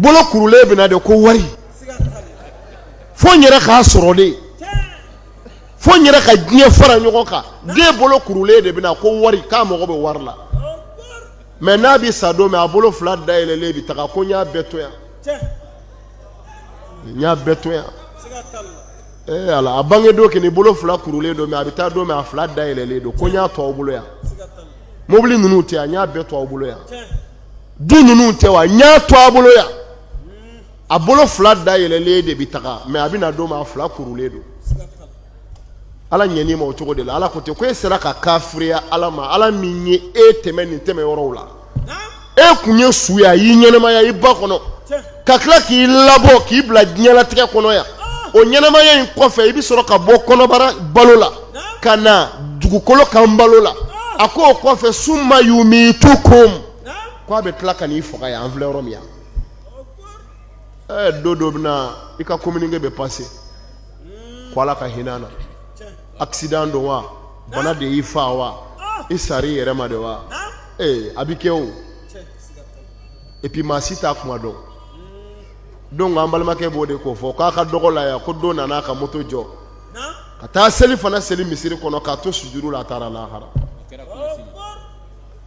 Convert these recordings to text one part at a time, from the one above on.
bolo kurule bina de ko wari fo nyere ka soro de fo nyere ka diɲɛ fara ɲɔgɔn kan de bolo kurule de bina ko wari ka mɔgɔ bɛ wari la mais n'a bi sa don mais a bolo fila dayɛlɛlen bi taga ko n y'a bɛɛ to yan n y'a bɛɛ to yan ala a bange don kɛ ni bolo fila kurulen don mais a bɛ taa don mais a fila dayɛlɛlen don ko n y'a to aw bolo yan mobili ninnu tɛ yan n y'a bɛɛ to aw bolo yan du ninnu tɛ wa n y'a to aw bolo yan a bolo fila dayɛlɛlen de bi taga mais a bɛ na don mais a fila kurulen don ala ɲɛni ma o cogo de la ala ko ten ko e sera ka kafiriya ala ma ala min ye e tɛmɛ nin tɛmɛ yɔrɔw la e kun ye su ye a y'i ɲɛnamaya i ba kɔnɔ ka tila k'i labɔ k'i bila diɲɛlatigɛ kɔnɔ yan o ɲɛnamaya in kɔfɛ i bɛ sɔrɔ ka bɔ kɔnɔbara balo la ka na dugukolo kan balo la a ko o kɔfɛ summa yumitukum ko a bɛ tila ka n'i faga yan an filɛ yɔrɔ min yan don dɔ bɛ na i ka communiqué bɛ passé ko ala ka hinɛ na accident don wa bana de y'i fa wa i sari yɛrɛ ma de wa a bɛ kɛ o et puis maa si t'a kuma dɔn donc an balimakɛ b'o de ko fɔ k'a ka dɔgɔ la yan ko don nana ka moto jɔ ka taa seli fana seli misiri kɔnɔ k'a to sujuru la a taara lahara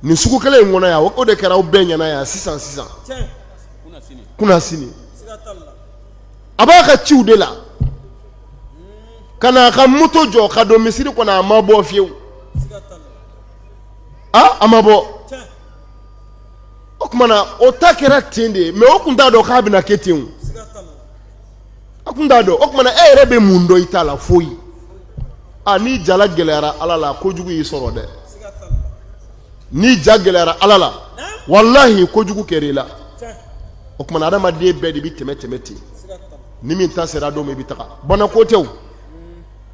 nin sugu kelen in kɔnɔ yan o de kɛra aw bɛɛ ɲɛna yan sisan kunasini a b'a ka ciw de la ka na ka moto jɔ ka don misiri kɔnɔ a ma bɔ fiyewu a ma bɔ o kumana o ta kɛra ten de mais o kun t'a dɔn k'a bɛna kɛ ten o kun t'a dɔn o kumana e yɛrɛ bɛ mun dɔn i t'a la foyi n'i jala gɛlɛyara ala la kojugu y'i sɔrɔ dɛ n'i ja gɛlɛyara ala la walahi kojugu kɛra i la o kumana adamaden bɛɛ de bɛ tɛmɛ ten ni min ta sera don min i bɛ taga bana ko tɛ o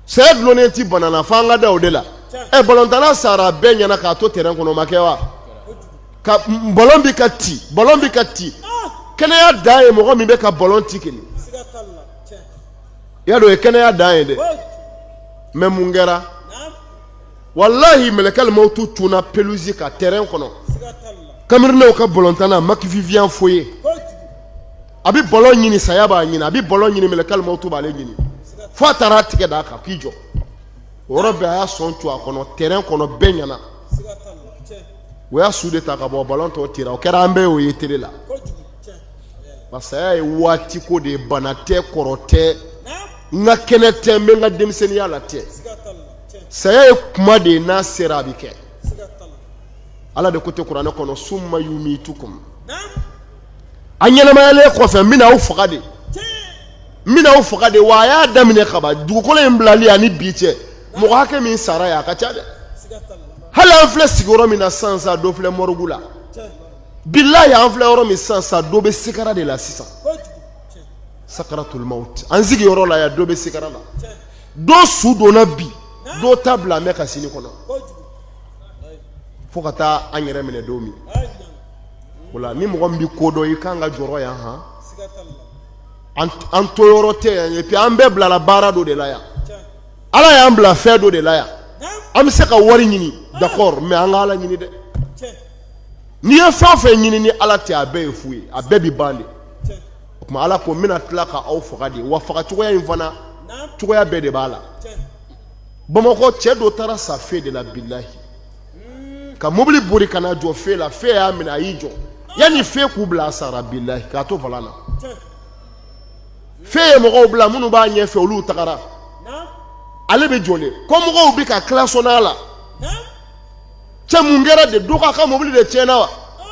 saya dulonnen ti bana na f'an ka da o de la balɔntana sara bɛɛ ɲɛna k'a to terrain kɔnɔ o ma kɛ wa ka ballon bi ka ti kɛnɛya dan ye mɔgɔ min bɛ ka ballon ti kelen i y'a dɔn o ye kɛnɛya dan ye dɛ mais mun kɛra walahi mɛlɛkɛl mawtu tunna pelouse ka terrain kɔnɔ kamirinaw ka balɔntana Maki Vivian Foye a bɛ ballon ɲini saya b'a ɲini a bɛ ballon ɲini mɛlɛkɛl mawtu b'ale ɲini fo a taara tigɛ d'a kan k'i jɔ o yɔrɔ bɛɛ a y'a sɔn tu a kɔnɔ terrain kɔnɔ bɛɛ ɲɛna o y'a su de ta ka bɔ ballon tɔw tira o kɛra an bɛɛ y'o ye télé la parce que saya ye waati ko de ye bana tɛ kɔrɔ tɛ n ka kɛnɛ tɛ n bɛ n ka denmisɛnninya la tɛ saya ye kuma de ye n'a sera a bɛ kɛ ala de ko tɛ kuranɛ kɔnɔ summa yumitukum a ɲɛnamayalen kɔfɛ n bɛna aw faga de n bɛna aw faga de wa a y'a daminɛ kaban dugukolo in bilali ani bi cɛ mɔgɔ hakɛ min sara yan a ka ca dɛ hali an filɛ sigiyɔrɔ min na sisan sa dɔ filɛ mɔrigu la bilahi an filɛ yɔrɔ min sisan sa dɔ bɛ sikara de la sisan sakaratul maut an sigiyɔrɔ la yan dɔ bɛ sikara la dɔ su donna bi dɔ ta bila mɛ ka sini kɔnɔ fo ka taa an yɛrɛ minɛ don min o la ni mɔgɔ min bɛ ko dɔn i kan ka jɔrɔ yan an to yɔrɔ tɛ yan et puis an bɛɛ bilala baara dɔ de la yan ala y'an bila fɛn dɔ de la yan an bɛ se ka wari ɲini d'accord mais an ka ala ɲini dɛ n'i ye fɛn o fɛn ɲini ni ala tɛ a bɛɛ ye fu ye a bɛɛ bɛ ban de o tuma ala ko n bɛna tila ka aw faga de wa faga cogoya in fana cogoya bɛɛ de b'a la bamakɔ cɛ dɔ taara sa fe de la bilahi ka mobili bori ka na jɔ fe la fe y'a minɛ a y'i jɔ yanni fe k'u bila a sara bilahi k'a to falan na fe ye mɔgɔw bila minnu b'a ɲɛfɛ olu tagara ale bɛ jɔlen ko mɔgɔw bɛ ka tila sɔnn'a la cɛ mun kɛra de dɔ ka mobili de tiɲɛna wa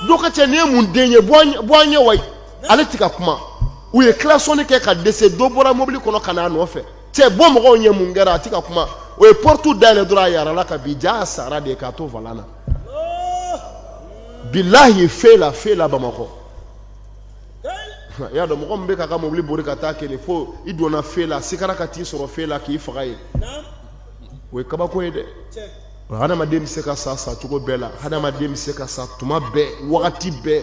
dɔ ka cɛ nin ye mun den ye bɔ an ɲɛ wa ale tɛ ka kuma u ye tila sɔnni kɛ ka dɛsɛ dɔ bɔra mobili kɔnɔ ka n'a nɔfɛ cɛ bɔ mɔgɔw ɲɛ mun kɛra a tɛ ka kuma o ye porte dayɛlɛ dɔrɔn a yarala ka bin ja a sara de k'a to falan na bilahi fe la Bamakɔ i y'a dɔn mɔgɔ min bɛ k'a ka mobili bori ka taa kɛ fo i donna fe la sikara ka t'i sɔrɔ fe la k'i faga ye o ye kabako ye dɛ hadamaden bɛ se ka sa cogo bɛɛ la hadamaden bɛ se ka sa tuma bɛɛ wagati bɛɛ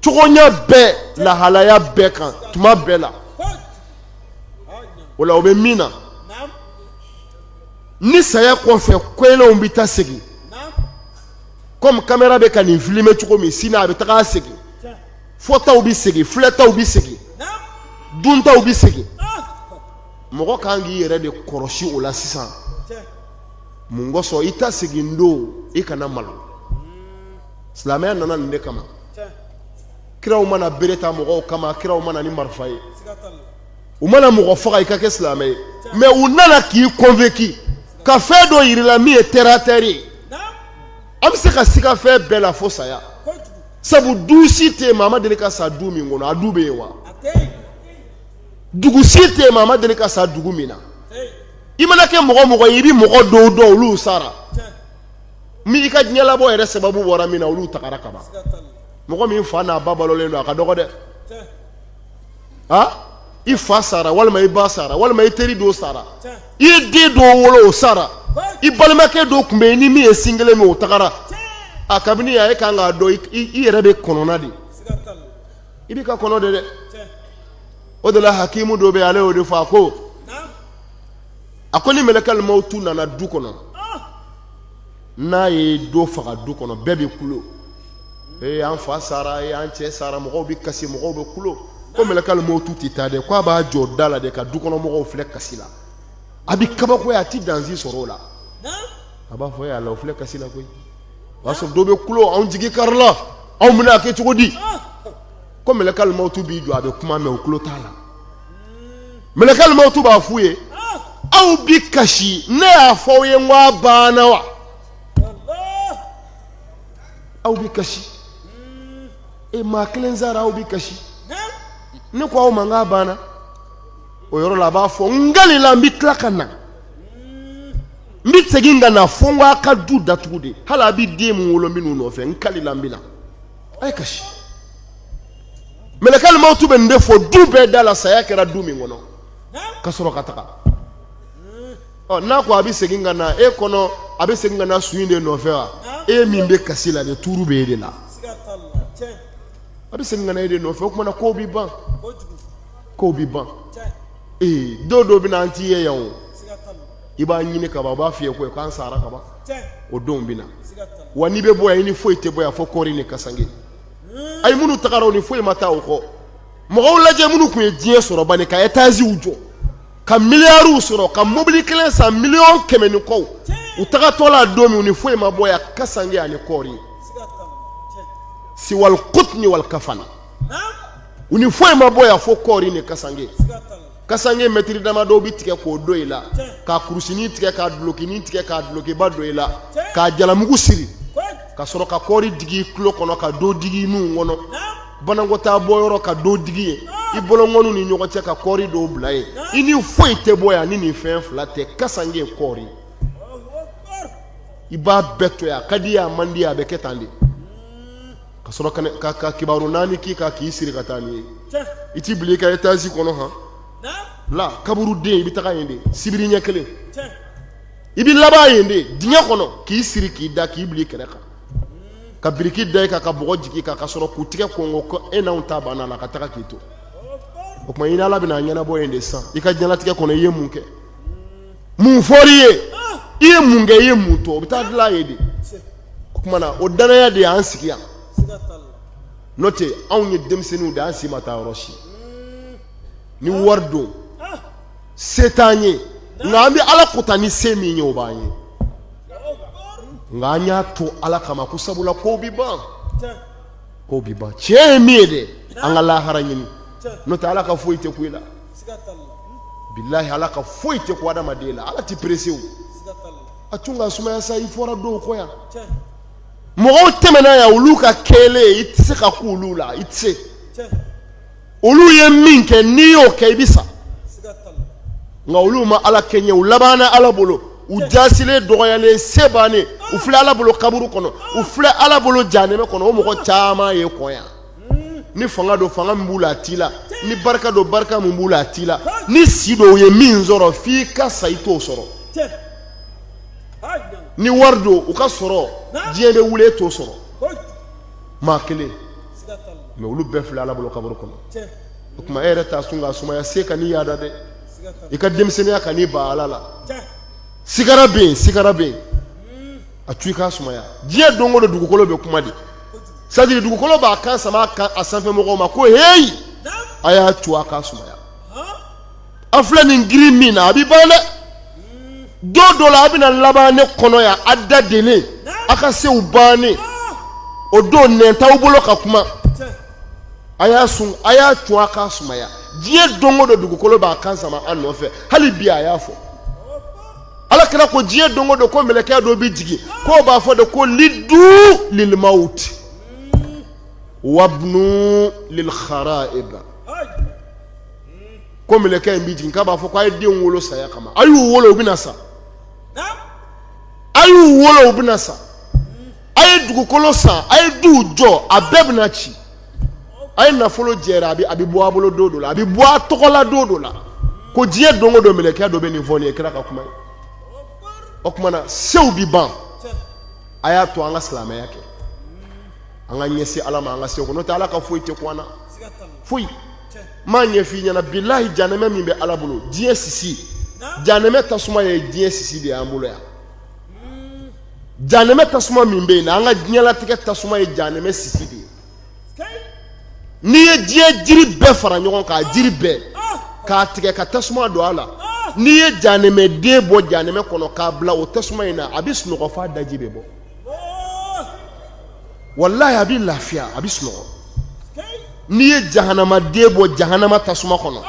cogoya bɛɛ lahalaya bɛɛ kan tuma bɛɛ la o la o bɛ min na ni saya kɔfɛ koyɛlɛw bɛ taa segin comme caméra bɛ ka nin filmer cogo min sinon a bɛ taga segin fɔtaw bi segin filɛtaw bi segin duntaw bi segin mɔgɔ kan k'i yɛrɛ de kɔlɔsi o la sisan mun kosɔn i ta segin don i kana malo silamɛya nana nin de kama kiraw mana bere ta mɔgɔw kama kiraw mana ni marifa ye u mana mɔgɔ faga i ka kɛ silamɛ ye mais u nana k'i convaincu ka fɛn dɔ yirila min ye terre à terre ye an bɛ se ka siga fɛn bɛɛ la fo saya sabu du si tɛ yen maa ma deli ka sa du min kɔnɔ a du bɛ yen wa dugu si tɛ yen maa ma deli ka sa dugu min na i mana kɛ mɔgɔ mɔgɔ ye i bɛ mɔgɔ dɔw dɔn olu sara min i ka diɲɛ labɔ yɛrɛ sababu bɔra min na olu tagara ka ban mɔgɔ min fa n'a ba balolen don a ka dɔgɔ dɛ i fa sara walima i ba sara walima i teri dɔw sara i ye den dɔw wolo o sara i balimakɛ dɔw tun bɛ yen ni min ye sin kelen min o tagara a kabini a ye kan k'a dɔn i yɛrɛ bɛ kɔnɔna de i bɛ ka kɔnɔ de dɛ o de la hakimu dɔ bɛ yen ale y'o de fɔ a ko ni mɛlɛkɛl mawutu nana du kɔnɔ n'a ye dɔ faga du kɔnɔ bɛɛ bɛ kulo an fa sara an cɛ sara mɔgɔw bɛ kasi mɔgɔw bɛ kulo ko mɛlɛkɛl mawutu tɛ taa dɛ k'a b'a jɔ da la de ka du kɔnɔ mɔgɔw filɛ kasi la a bɛ kabako ye a tɛ dansi sɔrɔ o la a b'a fɔ yala o filɛ kasi la koyi o y'a sɔrɔ dɔ bɛ kulo anw jigi kari la anw bɛna a kɛ cogo di ko mɛlɛkɛl mawutu b'i jɔ a bɛ kuma mɛ o kulo t'a la mɛlɛkɛl mawutu b'a f'u ye aw bi kasi ne y'a fɔ aw ye n ko a banna wa aw bi kasi maa kelen sara aw bi kasi ne ko aw ma n k'a banna o yɔrɔ la a b'a fɔ n galila n bɛ tila ka na n bɛ segin ka na fo n k'a ka du datugu de hali a bɛ den min wolo n bɛ n'u nɔfɛ n kalila n bɛ na a ye kasi mɛlɛkɛl mawutu bɛ nin de fɔ du bɛɛ da la saya kɛra du min kɔnɔ ka sɔrɔ ka taga n'a ko a bɛ segin ka na e kɔnɔ a bɛ segin ka na su in de nɔfɛ wa e min bɛ kasi la de tuuru bɛ e de la a bɛ segin ka na e de nɔfɛ o kumana kow bɛ ban kow bɛ ban dɔw bɛ na an t'i ye yan o i b'a ɲini ka ban u b'a f'i ye ko k'an sara ka ban o donw bɛ na wa n'i bɛ bɔ yan i ni foyi tɛ bɔ yan fo kɔɔri ni kasange ayi minnu tagara o ni foyi ma taa o kɔ mɔgɔw lajɛ minnu tun ye diɲɛ sɔrɔ bani ka etaziw jɔ ka miliyariw sɔrɔ ka mobili kelen san miliyɔn 100 ni kɔ u tagatɔ la don min u ni foyi ma bɔ yan kasange ani kɔɔri siwal kutni wal kafana u ni foyi ma bɔ yan fo kɔɔri ni kasange kasange mɛtiri dama dɔw bɛ tigɛ k'o don i la ka kurusini tigɛ ka dulokini tigɛ ka dulokiba don i la ka jalamugu siri ka sɔrɔ ka kɔɔri digi i tulo kɔnɔ ka do digi i nun kɔnɔ banakɔtaa bɔyɔrɔ ka do digi ye i bolongɔniw ni ɲɔgɔn cɛ ka kɔɔri dɔw bila ye i ni foyi tɛ bɔ yan ni nin fɛn fila tɛ kasange ye kɔɔri i b'a bɛɛ to yan a ka di ye a man di ye a bɛ kɛ tan de ka sɔrɔ ka kibaru naani k'i kan k'i siri ka taa ni ye i t'i bila i ka etazi kɔnɔ han la kaburuden i bɛ taga yen de sibiri ɲɛ kelen i bɛ laban yen de dingɛ kɔnɔ k'i siri k'i da k'i bila i kɛrɛ kan ka biriki da i kan ka bɔgɔ jigin kan ka sɔrɔ k'u tigɛ kɔngɔ ko e n'anw ta banna la ka taga k'i to o tuma i ni Ala bɛna ɲɛnabɔ yen de sisan i ka diɲɛlatigɛ kɔnɔ i ye mun kɛ mun fɔr'i ye i ye mun kɛ i ye mun to o bɛ taa dilan yen de o tuma na o danaya de y'an sigi yan n'o tɛ anw ye denmisɛnninw de an si ma taa yɔrɔ si ni wari don se t'an ye nka an bɛ Ala kota ni se min ye o b'an ye nka an y'a to Ala kama ko sabula kow bɛ ban kow bɛ ban tiɲɛ ye min ye dɛ an ka lahara ɲini n'o tɛ Ala ka foyi tɛ ku i la bilahi Ala ka foyi tɛ ku adamaden la Ala tɛ pressé o a tun ka sumaya sa i fɔra dɔw kɔ yan mɔgɔw tɛmɛna yan olu ka kɛlen i tɛ se ka ku olu la i tɛ se olu ye min kɛ n'i y'o kɛ i bɛ sa nka olu ma Ala kɛ ɲɛ u labanna Ala bolo u jasilen dɔgɔyalen se bannen u filɛ Ala bolo kaburu kɔnɔ u filɛ Ala bolo jahanɛmɛ kɔnɔ o mɔgɔ caman ye kɔ yan ni fanga don fanga min b'u la a t'i la ni barika don barika min b'u la a t'i la ni si don u ye min sɔrɔ f'i ka sa i t'o sɔrɔ ni wari don u ka sɔrɔ diɲɛ bɛ wuli e t'o sɔrɔ maa kelen mɛ olu bɛɛ filɛ Ala bolo kaburu kɔnɔ o tuma e yɛrɛ t'a sun k'a sumaya se ka n'i yaada dɛ i ka denmisɛnninya ka n'i ban Ala la sigara bɛ yen a tu i k'a sumaya diɲɛ don o don dugukolo bɛ kuma de c'est-à-dire dugukolo b'a kan sama a sanfɛ mɔgɔw ma ko hey a y'a cu a k'a sumaya a filɛ nin girin min na a bɛ ban dɛ don dɔ la a bɛna laban ne kɔnɔ yan a da delen a ka sew bannen o don nɛn t'aw bolo ka kuma a y'a cu a k'a sumaya diɲɛ don o don dugukolo b'a kan sama a nɔfɛ hali bi a y'a fɔ ala kira ko diɲɛ don o don ko mɛlɛkɛ dɔ bɛ jigin k'o b'a fɔ de ko lidu lil mawt wabnu lil khara'ib ko mɛlɛkɛ in bɛ jigin k'a b'a fɔ ko a ye den wolo saya kama a y'u wolo u bɛna sa a y'u wolo u bɛna sa a ye dugukolo san a ye duw jɔ a bɛɛ bɛna ci a ye nafolo jɛra a bɛ bɔ a bolo don dɔ la a bɛ bɔ a tɔgɔ la don dɔ la ko diɲɛ don o don mɛlɛkɛ dɔ bɛ nin fɔ nin ye kira ka kuma ye o tuma na sew bɛ ban a y'a to an ka silamɛya kɛ an ka ɲɛsin ala ma an ka sew kɔnɔ n'o tɛ ala ka foyi tɛ kun an na foyi m'a ɲɛf'i ɲɛna bilahi janɛmɛ min bɛ ala bolo diɲɛ sisi janɛmɛ tasuma ye diɲɛ sisi de y'an bolo yan janɛmɛ tasuma min bɛ yen na an ka diɲɛlatigɛ tasuma ye janɛmɛ sisi de ye n'i ye diɲɛ jiri bɛɛ fara ɲɔgɔn kan jiri bɛɛ k'a tigɛ ka tasuma don a la n'i ye janɛmɛden bɔ janɛmɛ kɔnɔ k'a bila o tasuma in na a bɛ sunɔgɔ f'a daji bɛ bɔ walahi a bɛ lafiya a bɛ sunɔgɔ n'i ye jahanamaden bɔ jahanama tasuma kɔnɔ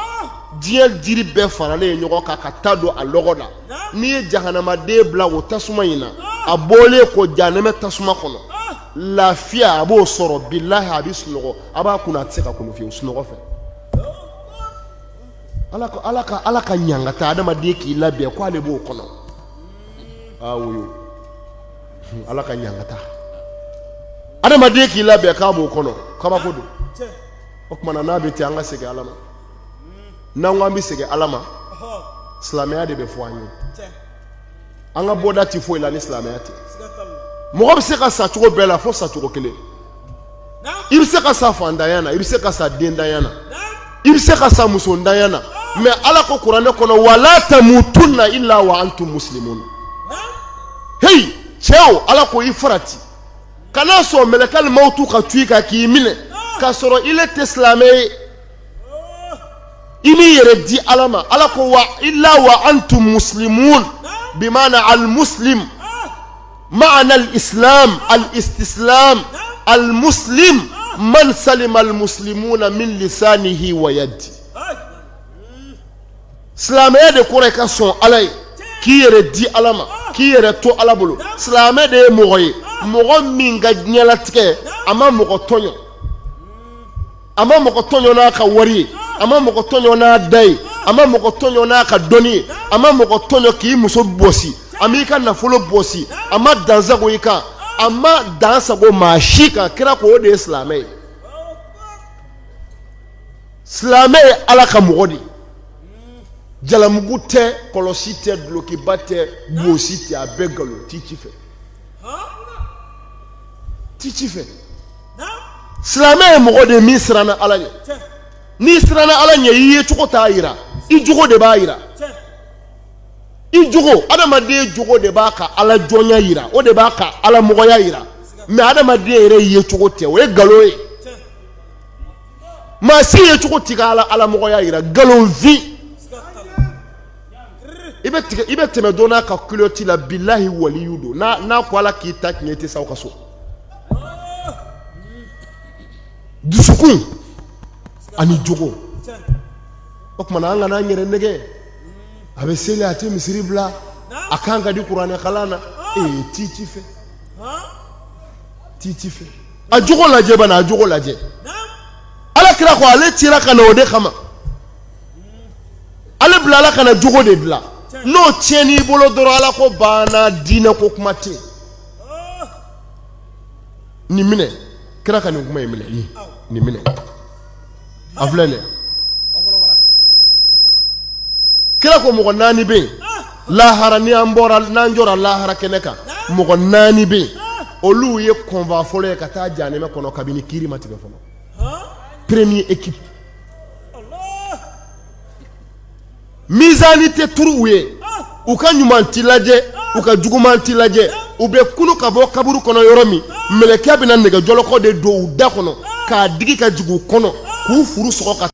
diɲɛ jiri bɛɛ faralen ɲɔgɔn kan ka taa don a lɔgɔ la n'i ye jahanamaden bila o tasuma in na a bɔlen ko janɛmɛ tasuma kɔnɔ lafiya a b'o sɔrɔ bilahi a bɛ sunɔgɔ a b'a kunna a tɛ se ka kunu fiyewu sunɔgɔ fɛ ala ka ɲangata adamaden k'i labɛn ko ale b'o kɔnɔ awo ala ka ɲangata adamaden k'i labɛn k'a b'o kɔnɔ kabako don o tuma na n'a bɛ ten an ka segin ala ma n'an ko an bɛ segin ala ma silamɛya de bɛ fɔ an ye an ka bɔda tɛ foyi la ni silamɛya tɛ mɔgɔ bɛ se ka sa cogo bɛɛ la fo sa cogo kelen i bɛ se ka sa fantanya na i bɛ se ka sa dentanya na i bɛ se ka sa musondanya na mais ala ko kuranɛ kɔnɔ wala tamutunna illa wa antum muslimun hey cɛw ala ko i farati kana sɔn mɛlɛkɛl mawtu ka tu i kan k'i minɛ k'a sɔrɔ ile tɛ silamɛ ye i m'i yɛrɛ di ala ma ala ko wa illa wa antum muslimun bimana al muslim معنى الإسلام الاستسلام المسلم من سلم المسلمون من لسانه ويده silamɛ de kɔrɔ ka sɔn ala ye k'i yɛrɛ di ala ma k'i yɛrɛ to ala bolo silamɛ de ye mɔgɔ ye mɔgɔ min ka diɲɛlatigɛ a ma mɔgɔ tɔɲɔ a ma mɔgɔ tɔɲɔ n'a ka wari ye a ma mɔgɔ tɔɲɔ n'a da ye a ma mɔgɔ tɔɲɔ n'a ka dɔnni ye a ma mɔgɔ tɔɲɔ k'i muso bɔsi a m'i ka nafolo bɔsi a ma dansago i kan a ma dansago maa si kan kira ko o de ye silamɛ ye silamɛ ye ala ka mɔgɔ de ye jalamugu tɛ kɔlɔsi tɛ dulokiba tɛ bosi tɛ a bɛɛ nkalon t'i ci fɛ silamɛ ye mɔgɔ de ye min siranna ala ɲɛ n'i siranna ala ɲɛ i ye cogo t'a yira i jogo de b'a yira i jogo adamaden jogo de b'a ka ala jɔnya yira o de b'a ka ala mɔgɔya yira mais adamaden yɛrɛ ye cogo tɛ o ye nkalon ye maa si ye cogo t'i ka ala mɔgɔya yira nkalonfin i bɛ tɛmɛ dɔ n'a ka culotte la bilahi waliyu don n'a ko ala k'i ta tiɲɛ i tɛ s'aw ka so dusukun ani jogo o tuma na an kana an yɛrɛ nɛgɛ a bɛ seli a tɛ misiri bila a kan ka di kuranɛ kalan na t'i ci fɛ a jogo lajɛ bana a jogo lajɛ ala kira ko ale cira ka na o de kama ale bila ala ka na jogo de bila n'o tiɲɛn'i bolo dɔrɔn ala ko banna diinɛ ko kuma tɛ nin minɛ kira ka nin kuma in minɛ nin minɛ a filɛ nin ye kira ko mɔgɔ naani bɛ yen lahara n'an jɔra lahara kɛnɛ kan mɔgɔ naani bɛ yen olu ye kɔnfa fɔlɔ ye ka taa janɛmɛ kɔnɔ kabini kiiri ma tigɛ fɔlɔ premier équipe mizani tɛ turu u ye u ka ɲuman ti lajɛ u ka juguman ti lajɛ u bɛ kunu ka bɔ kaburu kɔnɔ yɔrɔ min mɛlɛkɛ bɛna nɛgɛjɔlɔkɔ de don u da kɔnɔ k'a digi ka jigin u kɔnɔ k'u furu sɔgɔ ka